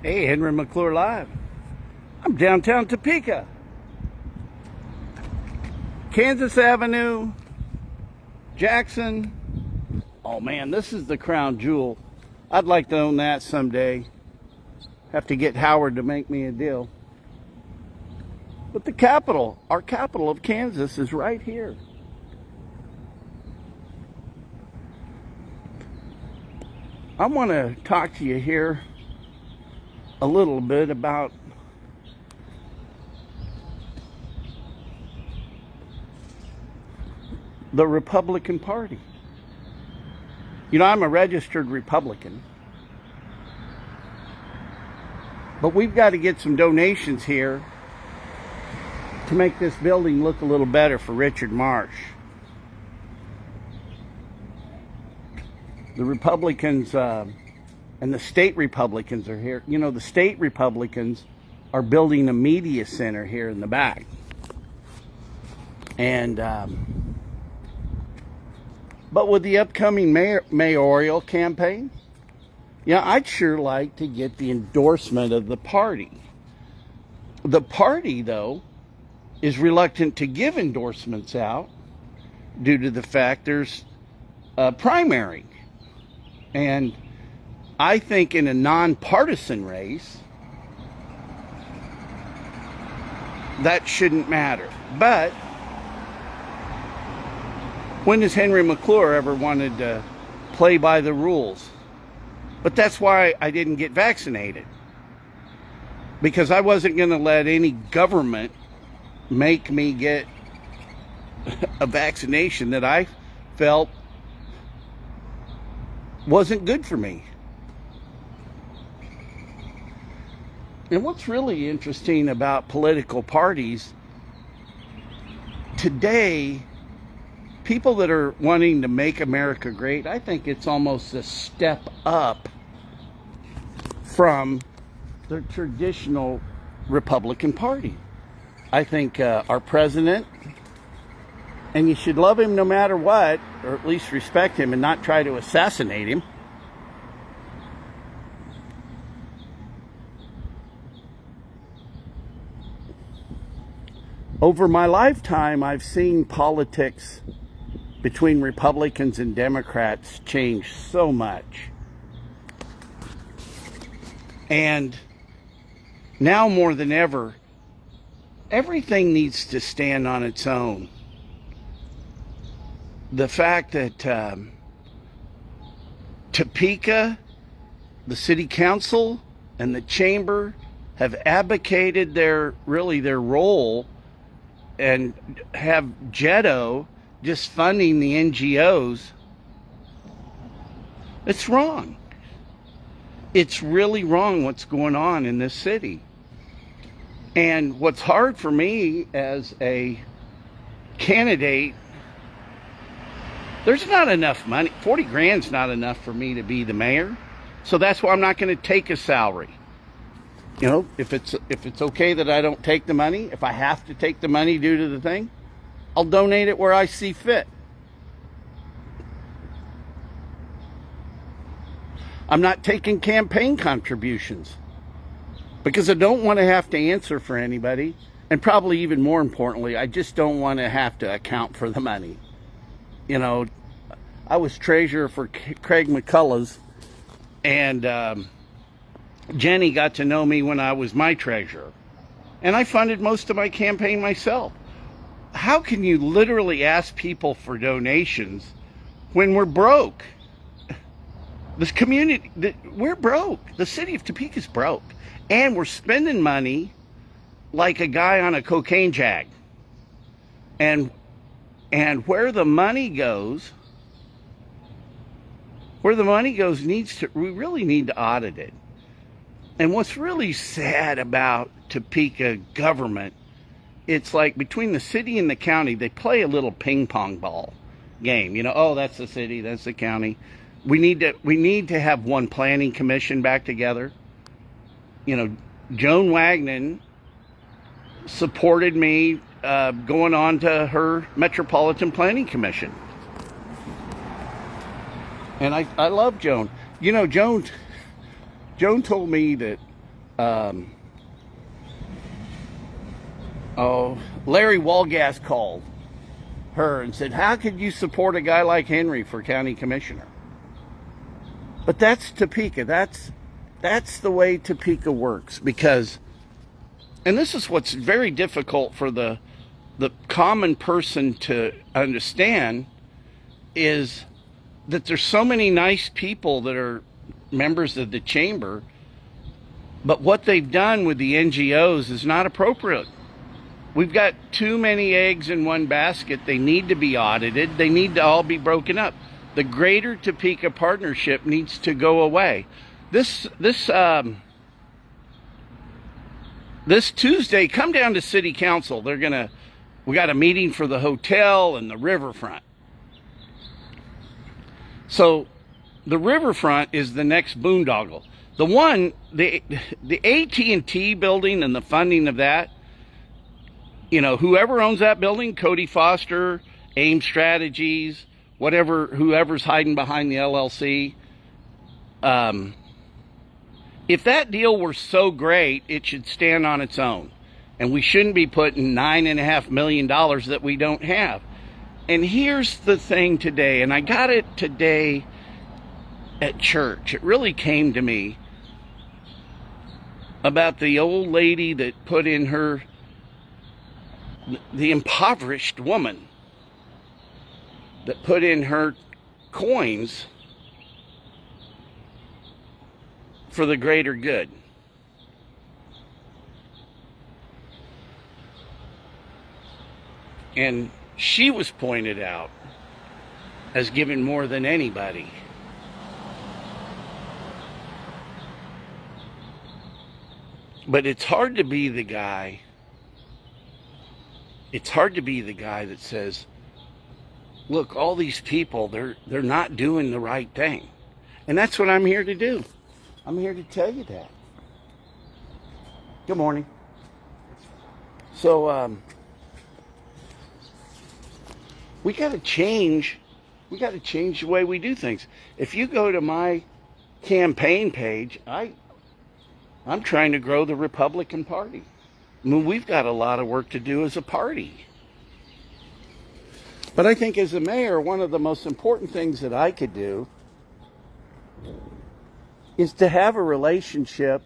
Hey, Henry McClure Live. I'm downtown Topeka. Kansas Avenue, Jackson. Oh man, this is the crown jewel. I'd like to own that someday. Have to get Howard to make me a deal. But the capital, our capital of Kansas, is right here. I want to talk to you here a little bit about the Republican Party. You know, I'm a registered Republican, but we've got to get some donations here to make this building look a little better for Richard Marsh. The Republicans and the state Republicans are here. You know, the state Republicans are building a media center here in the back. And, but with the upcoming mayoral campaign, yeah, I'd sure like to get the endorsement of the party. The party, though, is reluctant to give endorsements out due to the fact there's a primary. And I think in a nonpartisan race, that shouldn't matter. But when has Henry McClure ever wanted to play by the rules? But that's why I didn't get vaccinated. Because I wasn't going to let any government make me get a vaccination that I felt wasn't good for me. And what's really interesting about political parties today, people that are wanting to make America great, I think it's almost a step up from the traditional Republican Party. I think our president, and you should love him no matter what, or at least respect him and not try to assassinate him. Over my lifetime, I've seen politics between Republicans and Democrats change so much. And now more than ever, everything needs to stand on its own. The fact that Topeka, the city council, and the chamber have abdicated their role and have Jetto just funding the NGOs, it's wrong. It's really wrong what's going on in this city. And what's hard for me as a candidate, there's not enough money. 40 grand's not enough for me to be the mayor. So that's why I'm not going to take a salary. You know, if it's okay that I don't take the money, if I have to take the money due to the thing, I'll donate it where I see fit. I'm not taking campaign contributions because I don't want to have to answer for anybody. And probably even more importantly, I just don't want to have to account for the money. You know, I was treasurer for Craig McCullough's, and Jenny got to know me when I was my treasurer. And I funded most of my campaign myself. How can you literally ask people for donations when we're broke? This community, we're broke. The city of Topeka's broke. And we're spending money like a guy on a cocaine jag. And where the money goes, we really need to audit it. And what's really sad about Topeka government, it's like between the city and the county, they play a little ping pong ball game. You know, oh, that's the city, that's the county. We need to have one planning commission back together. You know, Joan Wagner supported me going on to her Metropolitan Planning Commission. And I love Joan. You know, Joan told me that Larry Walgas called her and said, how could you support a guy like Henry for county commissioner? But that's Topeka. That's the way Topeka works, because, and this is what's very difficult for the common person to understand, is that there's so many nice people that are members of the chamber, but what they've done with the NGOs is not appropriate. We've got too many eggs in one basket. They need to be audited. They need to all be broken up. The Greater Topeka Partnership needs to go away. This Tuesday, come down to City Council. We got a meeting for the hotel and the riverfront. So the riverfront is the next boondoggle. The AT&T building and the funding of that, whoever owns that building, Cody Foster, AIM Strategies, whoever's hiding behind the LLC, if that deal were so great, it should stand on its own. And we shouldn't be putting $9.5 million that we don't have. And here's the thing today, and I got it today at church. It really came to me about the old lady that put in the impoverished woman that put in her coins for the greater good. And she was pointed out as giving more than anybody. But it's hard to be the guy. It's hard to be the guy that says, look, all these people, they're not doing the right thing. And that's what I'm here to do. I'm here to tell you that. Good morning. So, we got to change the way we do things. If you go to my campaign page, I'm trying to grow the Republican Party. I mean, we've got a lot of work to do as a party. But I think as a mayor, one of the most important things that I could do is to have a relationship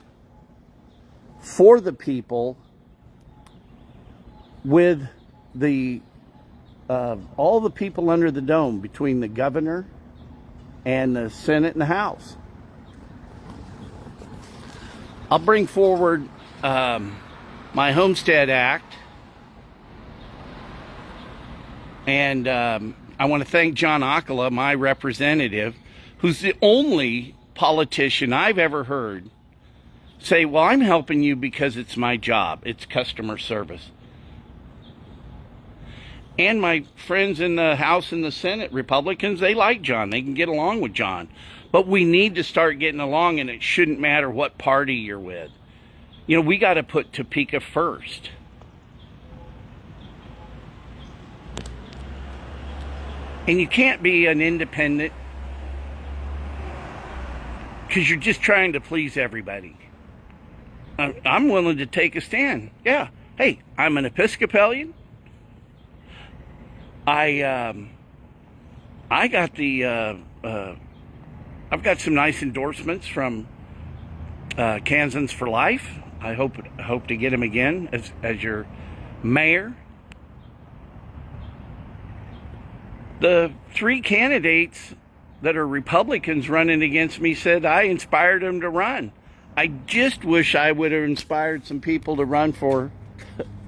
for the people with all the people under the dome, between the governor and the Senate and the House. I'll bring forward my Homestead Act, and I want to thank John Akala, my representative, who's the only politician I've ever heard say, well, I'm helping you because it's my job. It's customer service. And my friends in the House and the Senate, Republicans, they like John. They can get along with John. But we need to start getting along, and it shouldn't matter what party you're with. We got to put Topeka first. And you can't be an independent because you're just trying to please everybody. I'm willing to take a stand. Yeah. Hey, I'm an Episcopalian. I've got some nice endorsements from Kansans for Life. I hope to get him again as your mayor. The 3 candidates that are Republicans running against me said I inspired them to run. I just wish I would have inspired some people to run for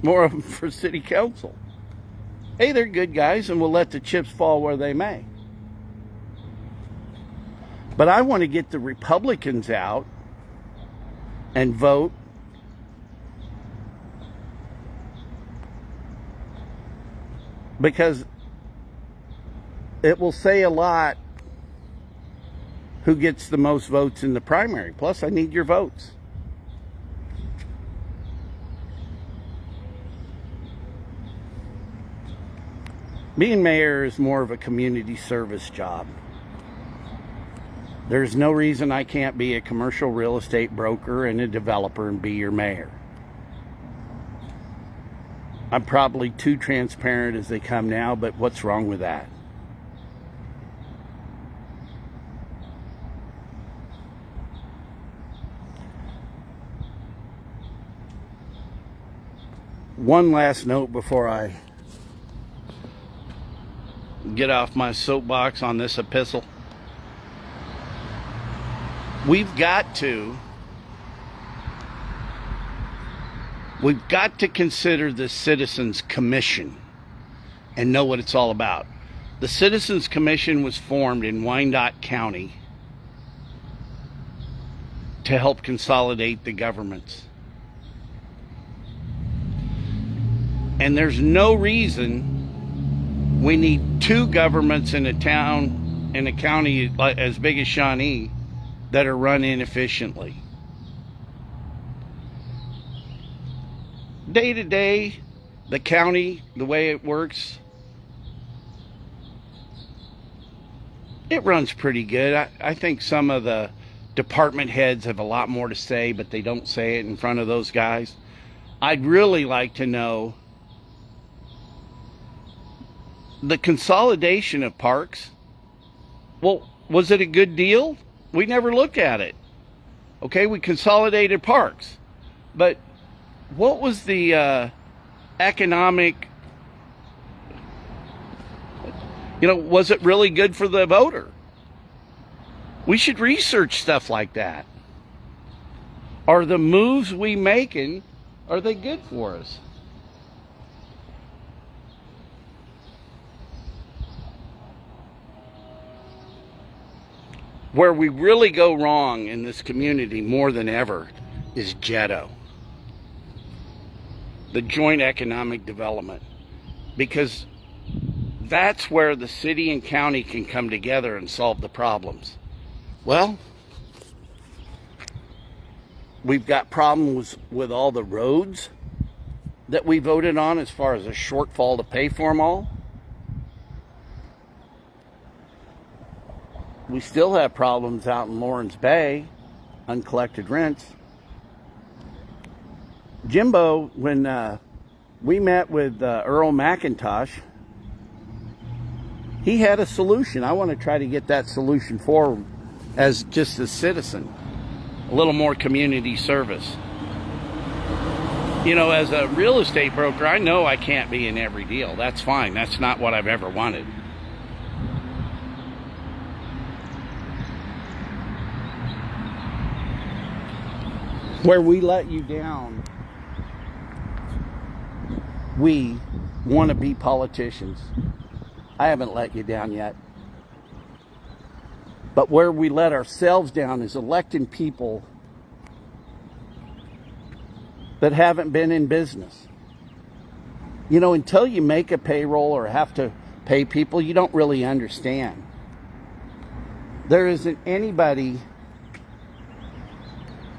more of them for city council. Hey, they're good guys, and we'll let the chips fall where they may. But I want to get the Republicans out and vote because it will say a lot who gets the most votes in the primary. Plus, I need your votes. Being mayor is more of a community service job. There's no reason I can't be a commercial real estate broker and a developer and be your mayor. I'm probably too transparent as they come now, but what's wrong with that? One last note before I get off my soapbox on this epistle. We've got to consider the Citizens Commission and know what it's all about. The Citizens Commission was formed in Wyandotte County to help consolidate the governments. And there's no reason we need two governments in a town, in a county as big as Shawnee, that are run inefficiently. Day to day, the county, the way it works, it runs pretty good. I think some of the department heads have a lot more to say, but they don't say it in front of those guys. I'd really like to know the consolidation of parks. Well, was it a good deal? We never looked at it. Okay, we consolidated parks. But what was the economic, was it really good for the voter? We should research stuff like that. Are the moves we making, are they good for us? Where we really go wrong in this community more than ever is JEDO, the Joint Economic Development, because that's where the city and county can come together and solve the problems. Well, we've got problems with all the roads that we voted on as far as a shortfall to pay for them all. We still have problems out in Lawrence Bay, uncollected rents. Jimbo, when we met with Earl McIntosh, he had a solution. I want to try to get that solution forward as just a citizen. A little more community service. As a real estate broker, I know I can't be in every deal. That's fine. That's not what I've ever wanted. Where we let you down, we want to be politicians. I haven't let you down yet. But where we let ourselves down is electing people that haven't been in business. Until you make a payroll or have to pay people, you don't really understand. There isn't anybody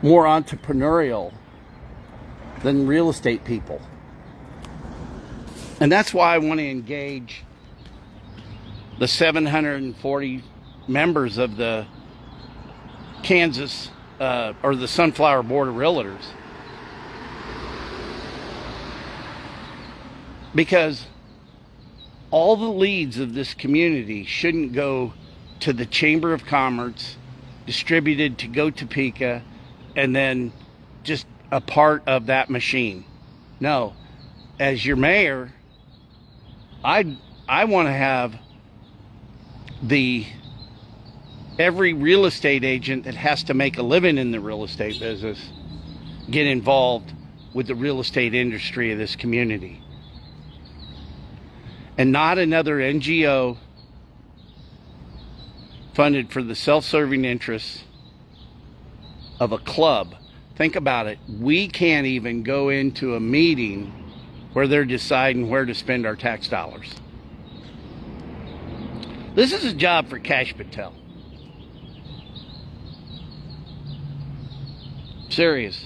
more entrepreneurial than real estate people. And that's why I want to engage the 740 members of the Kansas or the Sunflower Board of Realtors. Because all the leads of this community shouldn't go to the Chamber of Commerce, distributed to GOP Topeka, and then just a part of that machine. No, as your mayor, I want to have every real estate agent that has to make a living in the real estate business get involved with the real estate industry of this community. And not another NGO funded for the self-serving interests of a club. Think about it. We can't even go into a meeting where they're deciding where to spend our tax dollars. This is a job for Cash Patel. Serious.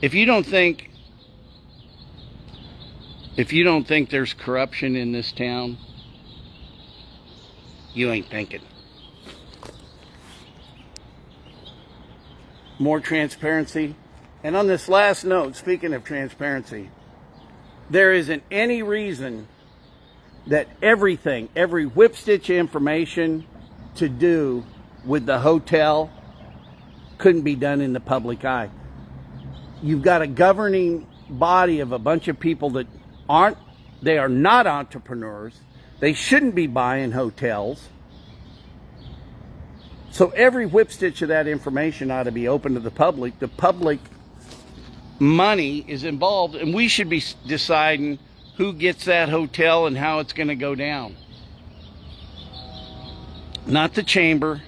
If you don't think there's corruption in this town, you ain't thinking. More transparency. And on this last note, speaking of transparency, there isn't any reason that everything, every whipstitch information to do with the hotel couldn't be done in the public eye. You've got a governing body of a bunch of people that they are not entrepreneurs. They shouldn't be buying hotels. So every whipstitch of that information ought to be open to the public. The public money is involved, and we should be deciding who gets that hotel and how it's going to go down. Not the chamber.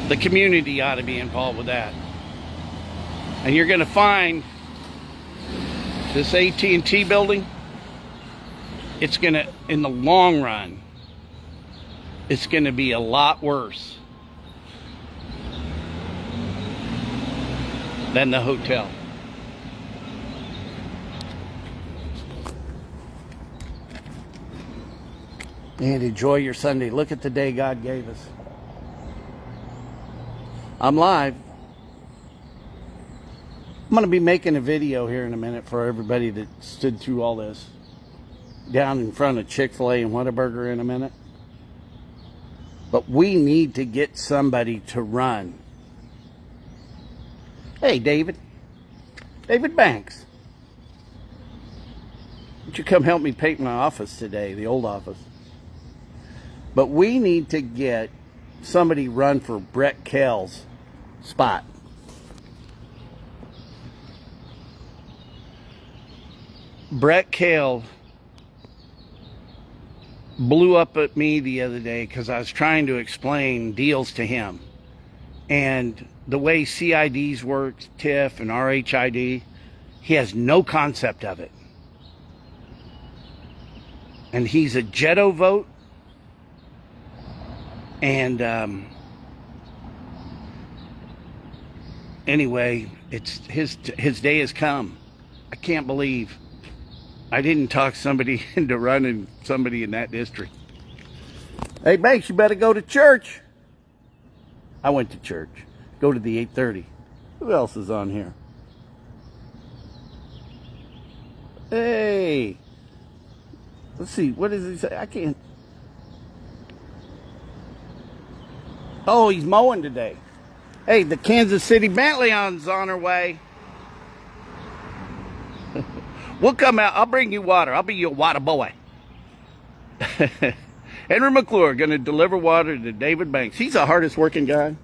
The community ought to be involved with that. And you're going to find this AT&T building, it's going to, in the long run, it's going to be a lot worse than the hotel. And enjoy your Sunday. Look at the day God gave us. I'm live. I'm going to be making a video here in a minute for everybody that stood through all this down in front of Chick-fil-A and Whataburger in a minute. But we need to get somebody to run. Hey, David Banks. Why don't you come help me paint my office today, the old office? But we need to get somebody run for Brett Kell's spot. Brett Kell blew up at me the other day because I was trying to explain deals to him. And the way CIDs work, TIF and RHID, he has no concept of it. And he's a Jetto vote. And anyway, it's his day has come. I can't believe I didn't talk somebody into running somebody in that district. Hey, Banks, you better go to church. I went to church. Go to the 8:30. Who else is on here? Hey. Let's see. What does he say? I can't. Oh, he's mowing today. Hey, the Kansas City Bentley's on her way. We'll come out. I'll bring you water. I'll be your water boy. Henry McClure going to deliver water to David Banks. He's the hardest working guy.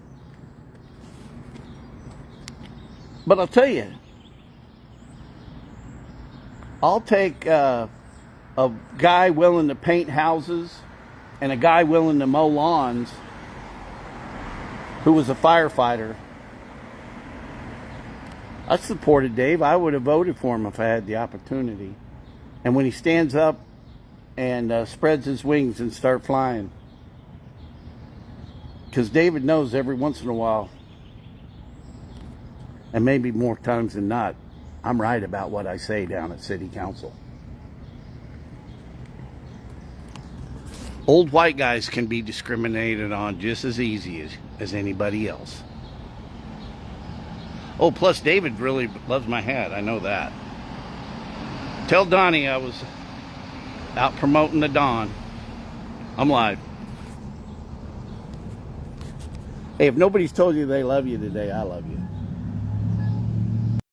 But I'll tell you, I'll take a guy willing to paint houses and a guy willing to mow lawns who was a firefighter. I supported Dave. I would have voted for him if I had the opportunity. And when he stands up and spreads his wings and start flying, because David knows every once in a while, and maybe more times than not, I'm right about what I say down at City Council. Old white guys can be discriminated on just as easy as anybody else. Oh, plus David really loves my hat. I know that. Tell Donnie I was out promoting the Dawn. I'm live. Hey, if nobody's told you they love you today, I love you.